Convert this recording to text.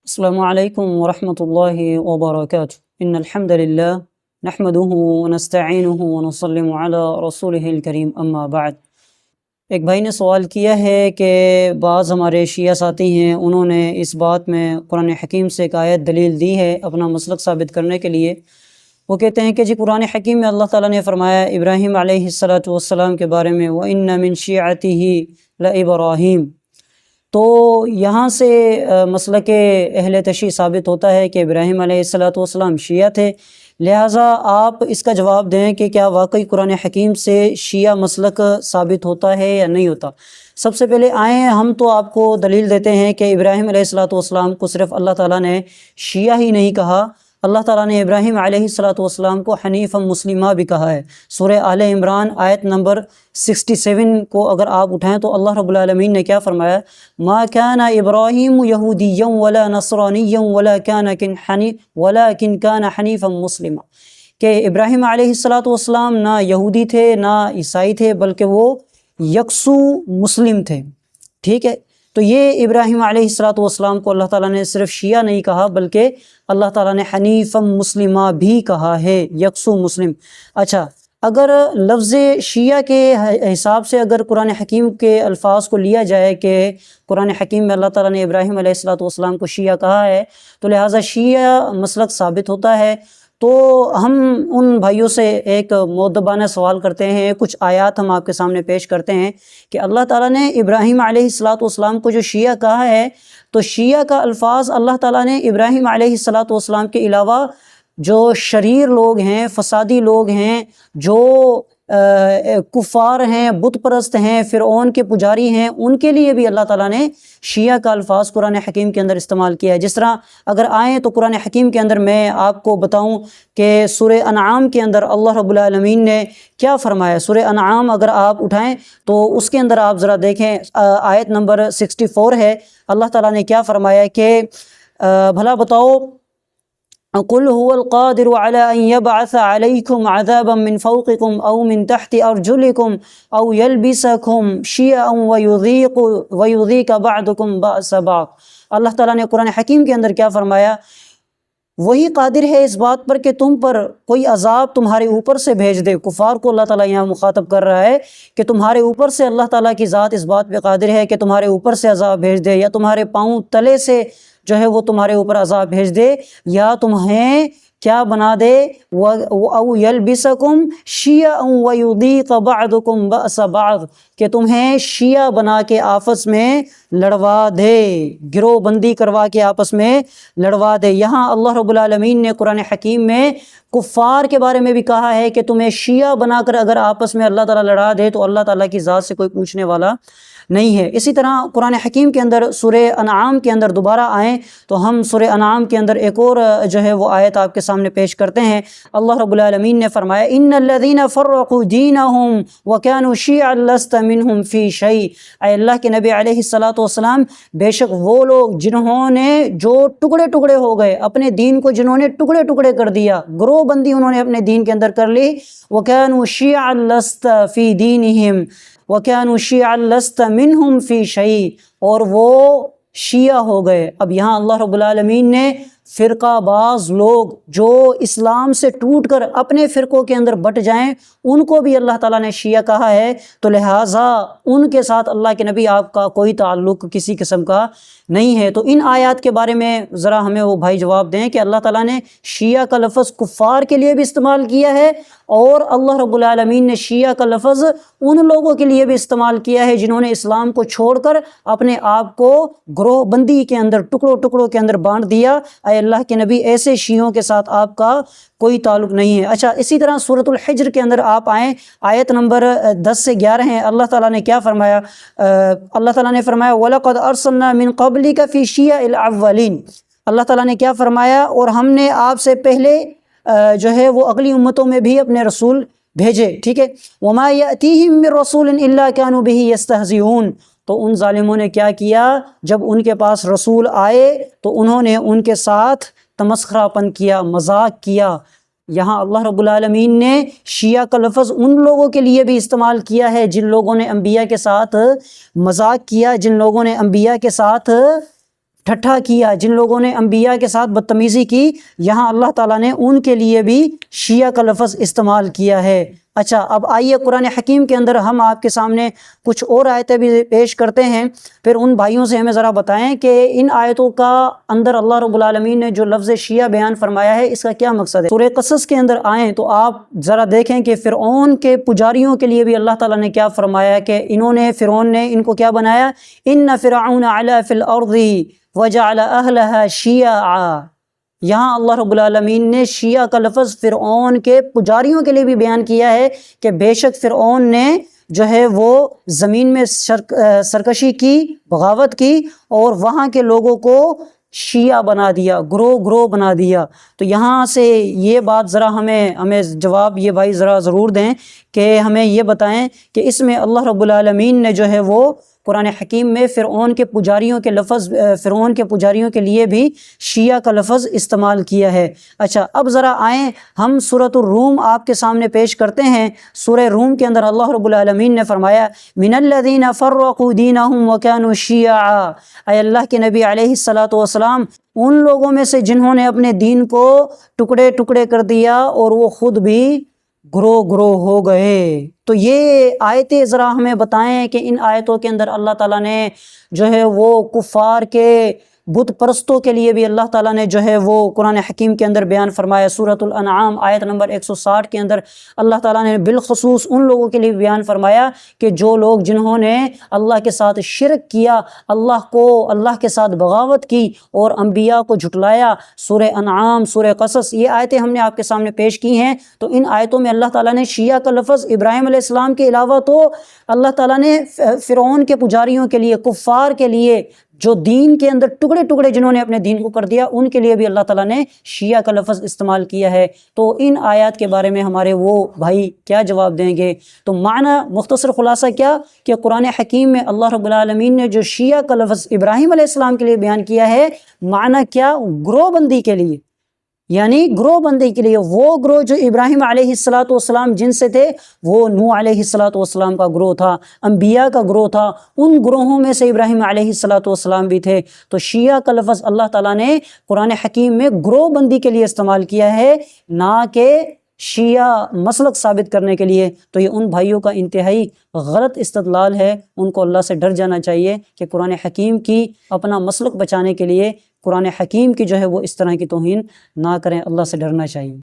السلام علیکم ورحمۃ اللہ وبرکاتہ ان الحمد للہ نحمده ونستعینه ونسلم علی رسولہ الکریم اما بعد۔ ایک بھائی نے سوال کیا ہے کہ بعض ہمارے شیعہ ساتھی ہیں، انہوں نے اس بات میں قرآن حکیم سے ایک آیت دلیل دی ہے اپنا مسلک ثابت کرنے کے لیے۔ وہ کہتے ہیں کہ جی قرآن حکیم میں اللہ تعالیٰ نے فرمایا ابراہیم علیہ السلام کے بارے میں وَإِنَّ مِن شِيعَتِهِ لَإِبْرَاهِيمَ، تو یہاں سے مسلک اہل تشیع ثابت ہوتا ہے کہ ابراہیم علیہ السلام شیعہ تھے، لہٰذا آپ اس کا جواب دیں کہ کیا واقعی قرآن حکیم سے شیعہ مسلک ثابت ہوتا ہے یا نہیں ہوتا۔ سب سے پہلے آئیں ہم تو آپ کو دلیل دیتے ہیں کہ ابراہیم علیہ السلام کو صرف اللہ تعالیٰ نے شیعہ ہی نہیں کہا، اللہ تعالیٰ نے ابراہیم علیہ السلام کو حنیفا مسلمہ بھی کہا ہے۔ سورہ آل عمران آیت نمبر 67 کو اگر آپ اٹھائیں تو اللہ رب العالمین نے کیا فرمایا؟ ما کان ابراہیم یہودیا ولا نصرانیا ولکن کان حنیفا مسلما، کہ ابراہیم علیہ السلام نہ یہودی تھے نہ عیسائی تھے بلکہ وہ یکسو مسلم تھے، ٹھیک ہے۔ تو یہ ابراہیم علیہ السلام کو اللہ تعالیٰ نے صرف شیعہ نہیں کہا بلکہ اللہ تعالیٰ نے حنیفا مسلمہ بھی کہا ہے، یکسو مسلم۔ اچھا، اگر لفظ شیعہ کے حساب سے اگر قرآن حکیم کے الفاظ کو لیا جائے کہ قرآن حکیم میں اللہ تعالیٰ نے ابراہیم علیہ السلام کو شیعہ کہا ہے تو لہٰذا شیعہ مسلک ثابت ہوتا ہے، تو ہم ان بھائیوں سے ایک مؤدبانہ سوال کرتے ہیں، کچھ آیات ہم آپ کے سامنے پیش کرتے ہیں کہ اللہ تعالیٰ نے ابراہیم علیہ السلام کو جو شیعہ کہا ہے تو شیعہ کا الفاظ اللہ تعالیٰ نے ابراہیم علیہ السلام کے علاوہ جو شریر لوگ ہیں، فسادی لوگ ہیں، جو کفار ہیں، بت پرست ہیں، فرعون کے پجاری ہیں، ان کے لیے بھی اللہ تعالیٰ نے شیعہ کا الفاظ قرآن حکیم کے اندر استعمال کیا ہے۔ جس طرح اگر آئیں تو قرآن حکیم کے اندر میں آپ کو بتاؤں کہ سورہ انعام کے اندر اللہ رب العالمین نے کیا فرمایا۔ سورہ انعام اگر آپ اٹھائیں تو اس کے اندر آپ ذرا دیکھیں، آیت نمبر 64 ہے، اللہ تعالیٰ نے کیا فرمایا کہ بھلا بتاؤ قُلْ هُوَ الْقَادِرُ عَلَىٰ أَن يَبْعَثَ عَلَيْكُمْ عَذَابًا مِّن فَوْقِكُمْ أَوْ مِن تَحْتِ أَرْجُلِكُمْ أَوْ يَلْبِسَكُمْ شِيَعًا وَيُذِيقَ بَعْضُكُمْ بَأْسَ بَعْضٍ۔ اللہ تعالیٰ نے قرآن حکیم کے اندر کیا فرمایا؟ وہی قادر ہے اس بات پر کہ تم پر کوئی عذاب تمہارے اوپر سے بھیج دے۔ کفار کو اللہ تعالیٰ یہاں مخاطب کر رہا ہے کہ تمہارے اوپر سے اللہ تعالیٰ کی ذات اس بات پہ قادر ہے کہ تمہارے اوپر سے عذاب بھیج دے، یا تمہارے پاؤں تلے سے جو ہے وہ تمہارے اوپر عذاب بھیج دے، یا تمہیں کیا بنا دے، او یلبسکم شیعا ویذیق بعضکم بأس بعض، کہ تمہیں شیعہ بنا کے آپس میں لڑوا دے، گروہ بندی کروا کے آپس میں لڑوا دے۔ یہاں اللہ رب العالمین نے قرآن حکیم میں کفار کے بارے میں بھی کہا ہے کہ تمہیں شیعہ بنا کر اگر آپس میں اللہ تعالیٰ لڑا دے تو اللہ تعالیٰ کی ذات سے کوئی پوچھنے والا نہیں ہے۔ اسی طرح قرآن حکیم کے اندر سورہ انعام کے اندر دوبارہ آئیں تو ہم سورہ انعام کے اندر ایک اور جو ہے وہ آیت آپ کے سامنے پیش کرتے ہیں۔ اللہ رب العالمین نے فرمایا ان الذین فرقوا دینہم وکانوا شیعا لست منہم فی شیء، اے اللہ کے نبی علیہ السلام، بے شک وہ لوگ جنہوں نے جو ٹکڑے ٹکڑے ہو گئے، اپنے دین کو جنہوں نے ٹکڑے ٹکڑے کر دیا، گروہ بندی انہوں نے اپنے دین کے اندر کر لی، وکانوا شیعا لست فی دینہم وَكَانُوا شِيَعًا لَسْتَ مِنْهُمْ فِي شَيْءٍ، اور وہ شیعہ ہو گئے۔ اب یہاں اللہ رب العالمین نے فرقہ باز لوگ جو اسلام سے ٹوٹ کر اپنے فرقوں کے اندر بٹ جائیں ان کو بھی اللہ تعالیٰ نے شیعہ کہا ہے، تو لہٰذا ان کے ساتھ اللہ کے نبی آپ کا کوئی تعلق کسی قسم کا نہیں ہے۔ تو ان آیات کے بارے میں ذرا ہمیں وہ بھائی جواب دیں کہ اللہ تعالیٰ نے شیعہ کا لفظ کفار کے لیے بھی استعمال کیا ہے، اور اللہ رب العالمین نے شیعہ کا لفظ ان لوگوں کے لیے بھی استعمال کیا ہے جنہوں نے اسلام کو چھوڑ کر اپنے آپ کو گروہ بندی کے اندر ٹکڑوں ٹکڑوں کے اندر بانٹ دیا۔ اے اللہ کے نبی ایسے شیعوں کے ساتھ آپ کا کوئی تعلق نہیں ہے۔ اچھا، اسی طرح سورۃ الحجر کے اندر آپ آئیں، آیت نمبر 10 سے 11 ہیں، اللہ تعالیٰ نے کیا فرمایا؟ اللہ تعالیٰ نے فرمایا وَلَقَدْ أَرْسَلْنَا مِن قَبْلِكَ فِي شِيَعِ الْأَوَّلِينَ، اللہ تعالیٰ نے کیا فرمایا؟ اور ہم نے آپ سے پہلے جو ہے وہ اگلی امتوں میں بھی اپنے رسول بھیجے، ٹھیک ہے۔ وَمَا يَأْتِيهِم مِّن رَّسُولٍ إِلَّا كَانُوا بِهِ يَسْتَهْزِئُونَ، تو ان ظالموں نے کیا کیا؟ جب ان کے پاس رسول آئے تو انہوں نے ان کے ساتھ تمسخرہ پن کیا، مذاق کیا۔ یہاں اللہ رب العالمین نے شیعہ کا لفظ ان لوگوں کے لیے بھی استعمال کیا ہے جن لوگوں نے انبیاء کے ساتھ مذاق کیا، جن لوگوں نے انبیاء کے ساتھ ٹھٹھا کیا، جن لوگوں نے انبیاء کے ساتھ بدتمیزی کی، یہاں اللہ تعالیٰ نے ان کے لیے بھی شیعہ کا لفظ استعمال کیا ہے۔ اچھا، اب آئیے قرآن حکیم کے اندر ہم آپ کے سامنے کچھ اور آیتیں بھی پیش کرتے ہیں، پھر ان بھائیوں سے ہمیں ذرا بتائیں کہ ان آیتوں کا اندر اللہ رب العالمین نے جو لفظ شیعہ بیان فرمایا ہے اس کا کیا مقصد ہے۔ سورہ قصص کے اندر آئیں تو آپ ذرا دیکھیں کہ فرعون کے پجاریوں کے لیے بھی اللہ تعالیٰ نے کیا فرمایا کہ فرعون نے ان کو کیا بنایا، ان فرعون علا فی الارض وجعل اہلہا شیعا۔ یہاں اللہ رب العالمین نے شیعہ کا لفظ فرعون کے پجاریوں کے لیے بھی بیان کیا ہے کہ بے شک فرعون نے جو ہے وہ زمین میں سرکشی کی، بغاوت کی، اور وہاں کے لوگوں کو شیعہ بنا دیا، گروہ بنا دیا۔ تو یہاں سے یہ بات ذرا ہمیں جواب یہ بھائی ذرا ضرور دیں کہ ہمیں یہ بتائیں کہ اس میں اللہ رب العالمین نے جو ہے وہ قرآن حکیم میں فرعون کے پجاریوں کے لیے بھی شیعہ کا لفظ استعمال کیا ہے۔ اچھا، اب ذرا آئیں ہم سورۃ الروم آپ کے سامنے پیش کرتے ہیں۔ سورہ روم کے اندر اللہ رب العالمین نے فرمایا من الذین فرقوا دینہم وکانوا شیعا، اے اللہ کے نبی علیہ الصلاۃ والسلام، ان لوگوں میں سے جنہوں نے اپنے دین کو ٹکڑے ٹکڑے کر دیا اور وہ خود بھی گروہ ہو گئے۔ تو یہ آیتیں ذرا ہمیں بتائیں کہ ان آیتوں کے اندر اللہ تعالیٰ نے جو ہے وہ کفار کے بت پرستوں کے لیے بھی اللہ تعالیٰ نے جو ہے وہ قرآن حکیم کے اندر بیان فرمایا۔ سورۃ الانعام آیت نمبر 160 کے اندر اللہ تعالیٰ نے بالخصوص ان لوگوں کے لیے بیان فرمایا کہ جو لوگ جنہوں نے اللہ کے ساتھ شرک کیا، اللہ کے ساتھ بغاوت کی اور انبیاء کو جھٹلایا۔ سورہ انعام، سورہ قصص، یہ آیتیں ہم نے آپ کے سامنے پیش کی ہیں۔ تو ان آیتوں میں اللہ تعالیٰ نے شیعہ کا لفظ ابراہیم علیہ السلام کے علاوہ تو اللہ تعالیٰ نے فرعون کے پجاریوں کے لیے، کفار کے لیے، جو دین کے اندر ٹکڑے ٹکڑے جنہوں نے اپنے دین کو کر دیا، ان کے لیے بھی اللہ تعالیٰ نے شیعہ کا لفظ استعمال کیا ہے۔ تو ان آیات کے بارے میں ہمارے وہ بھائی کیا جواب دیں گے؟ تو معنی مختصر خلاصہ کیا کہ قرآن حکیم میں اللہ رب العالمین نے جو شیعہ کا لفظ ابراہیم علیہ السلام کے لیے بیان کیا ہے، معنی کیا؟ گروہ بندی کے لیے، یعنی گروہ بندی کے لیے۔ وہ گروہ جو ابراہیم علیہ السلام جن سے تھے، وہ نوح علیہ السلام کا گروہ تھا، انبیاء کا گروہ تھا، ان گروہوں میں سے ابراہیم علیہ السلام بھی تھے۔ تو شیعہ کا لفظ اللہ تعالیٰ نے قرآن حکیم میں گروہ بندی کے لیے استعمال کیا ہے، نہ کہ شیعہ مسلک ثابت کرنے کے لیے۔ تو یہ ان بھائیوں کا انتہائی غلط استدلال ہے، ان کو اللہ سے ڈر جانا چاہیے کہ قرآن حکیم کی اپنا مسلک بچانے کے لیے قرآن حکیم کی جو ہے وہ اس طرح کی توہین نہ کریں، اللہ سے ڈرنا چاہیے۔